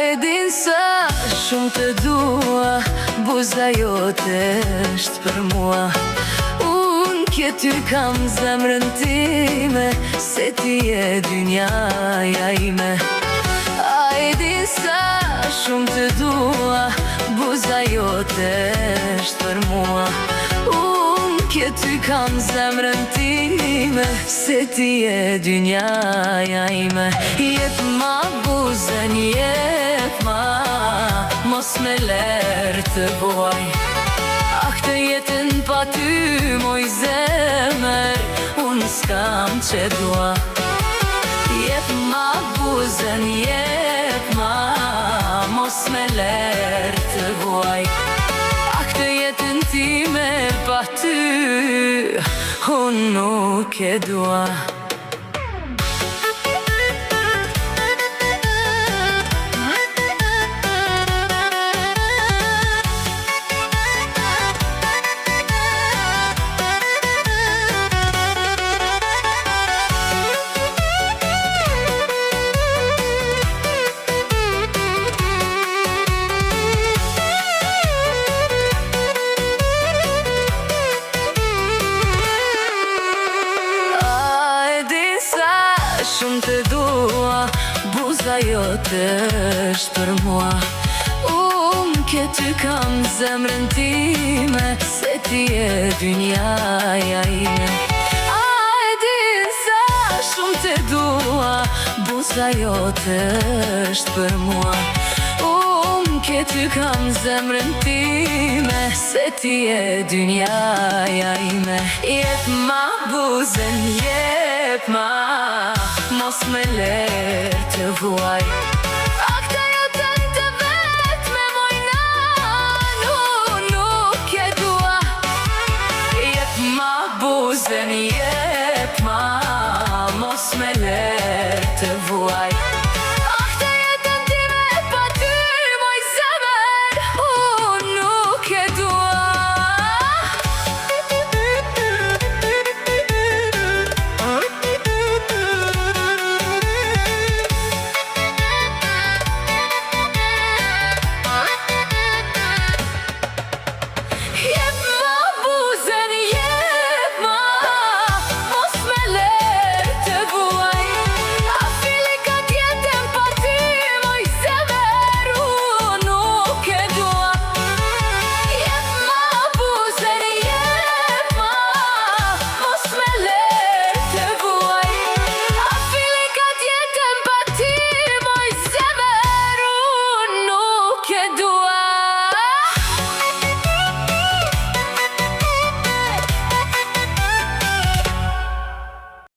e din sa shumë të dua, buza jote është për mua. Unë ke ty kam zemrën time, se ti e dynjaja ime. A e din sa shumë të dua, buza jote është për mua. Unë ke ty kam zemrën time, se ti e dynjaja ime. Jep ma buzën, jep ma, mos me lërë të vuaj. A këtë jetën pa ty moj zemër, unë s'kam që dua. Jep ma buzën, jep ma, mos me lërë të vuaj. A këtë jetën time pa ty, unë nuk e dua. Shumë të dua, buza jote është për mua. Unë ke ty kam zemrën time, se ti e dynjaja ime. A e din sa shumë të dua, buza jote është për mua. Unë ke ty kam zemrën time, se ti e dynjaja ime. Jep ma buzën, jep ma, mos me lërë të vuaj.